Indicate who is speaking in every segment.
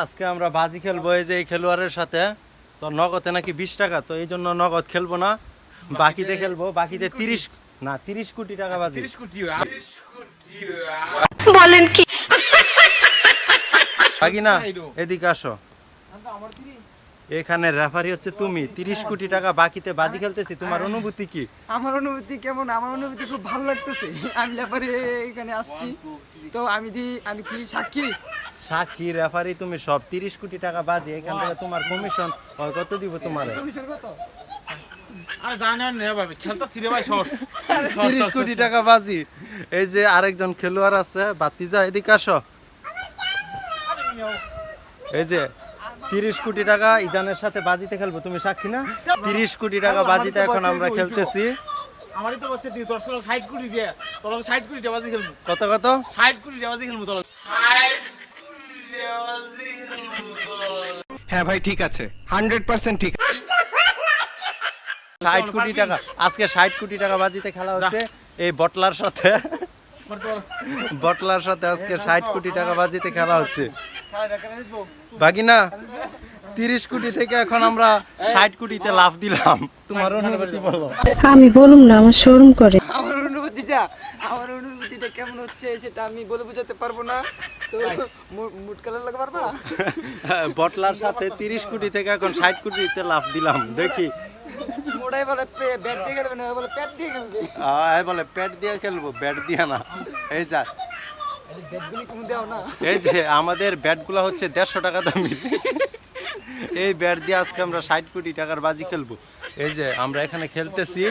Speaker 1: আজকে আমরা বাজি খেলবো এই যে এই খেলোয়াড়ের সাথে। তো নগদে নাকি 20 টাকা, তো এই জন্য নগদ খেলবো না, বাকিতে খেলবো। বাকিতে 30 কোটি টাকা বাজি।
Speaker 2: 30 কোটি
Speaker 3: বলেন কি?
Speaker 1: বাকি না, এদিকে আসো। এখানে রেফারি হচ্ছে তুমি। 30 কোটি টাকা বাকিতে বাজি খেলতেছি, তোমার অনুভূতি কি?
Speaker 4: আমার অনুভূতি কেমন? আমার অনুভূতি খুব ভালো লাগতেছে। আমি রেফারি এখানে আসছি, তো আমি কি
Speaker 1: সাক্ষী রেফারি তুমি সব। 30 কোটি টাকা বাজি, এখান থেকে তোমার কমিশন কত দিব তোমার?
Speaker 2: আর জানেন না ভাই, খেলতাছি রে ভাই শর্ট।
Speaker 1: 30 কোটি টাকা বাজি। এই যে আরেকজন খেলোয়াড় আছে, বাতিজা এদিকে আসো। এই যে 30 কোটি টাকা ইজানের সাথে বাজিতে খেলবো, তুমি সাক্ষী না? 30 কোটি টাকা বাজিতে এখন আমরা খেলতেছি।
Speaker 2: আমারই তো বসে 60 কোটি দিয়ে তোর 60 কোটি টাকা বাজি খেলবো।
Speaker 1: কত কত?
Speaker 2: 60 কোটি টাকা বাজি খেলবো তোর। 60 কোটি টাকা বাজি খেলবো।
Speaker 5: হ্যাঁ ভাই ঠিক আছে, 100% ঠিক।
Speaker 1: 60 কোটি টাকা আজকে 60 কোটি টাকা বাজিতে খেলা হচ্ছে এই বটলার সাথে। বটলার সাথে আজকে 60 কোটি টাকা বাজিতে খেলা হচ্ছে। বাকি না 30 কোটি থেকে এখন আমরা 60 কোটিতে লাভ দিলাম। তোমার অনুভূতি বলো।
Speaker 3: আমি বলুম না, আমার শরম করে।
Speaker 4: আমার অনুভূতিটা কেমন হচ্ছে সেটা আমি বলে বোঝাতে পারবো না। তো মুড কালার লাগা পারবা?
Speaker 1: বটলার সাথে 30 কোটি থেকে এখন 60 কোটিতে লাভ দিলাম। দেখি
Speaker 4: মোড়াই বলে ব্যাট দিয়ে খেলবে না, বলে প্যাট দিয়ে খেলবে।
Speaker 1: বলে প্যাট দিয়ে খেলবো, ব্যাট দিয়ে না। এই যা
Speaker 4: ব্যাটগুলি কম দাও না।
Speaker 1: এই যে আমাদের ব্যাটগুলো হচ্ছে 150 টাকা দামি। এই ব্যাট দিয়ে আজকে আমরা 60 কোটি টাকার বাজি খেলবো। এই যে আমরা এখানে খেলতেছি,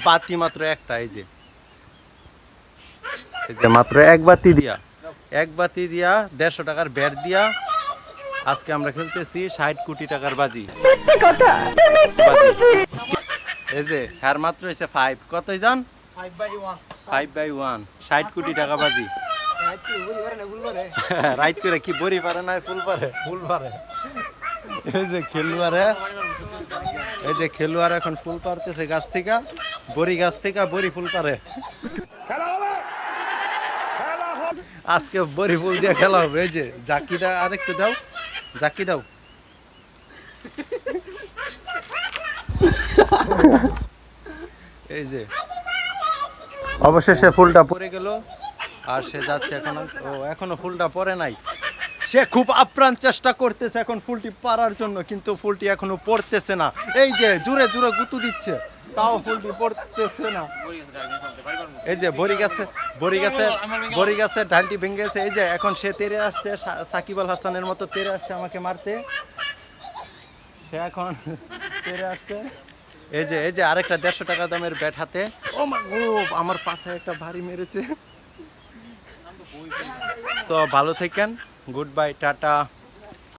Speaker 1: বাতি মাত্র একটা। এই যে মাত্র এক বাতি দিয়া 150 টাকার ব্যাট দিয়া আজকে আমরা খেলতেছি 60 কোটি টাকার বাজি। এই যে হ্যার মাত্র হয়েছে 5। কতই জান? 5/1 60 কোটি টাকা বাজি। রাইট করে কি বড়ি পারে না ফুল পারে? ফুল পারে। এই যে খেলোয়াড় এখন ফুল পারতেছে গাছ থেকে, বড়ি গাছ থেকে বড়ি ফুল পারে। আজকে বড়ি ফুল দিয়ে খেলা হবে। এই যে জাকিটা আরেকটু দাও, জাকি দাও। এই যে অবশেষে ফুলটা পড়ে গেল, আর সে যাচ্ছে এখন। এখনো ফুলটা পড়ে নাই। সে খুব আপ্রাণ চেষ্টা করতেছে এখন ফুলটি পারার জন্য, কিন্তু ফুলটি এখনো পড়তেছে না। এই যে জোরে জোরে গুতু দিচ্ছে, তাও ফুলটি পড়তেছে না। এই যে বড়ি গাছে ডালটি ভেঙে গেছে। এই যে এখন সে তেরে আসছে, সাকিব আল হাসানের মতো তেরে আসছে আমাকে মারতে। সে এখন তেরে আসছে। এই যে আরেকটা 150 টাকা দামের ব্যাট হাতে। ও মা গো, আমার পাছায় একটা ভারী মেরেছে। তো ভালো থাকেন, গুড বাই, টাটা।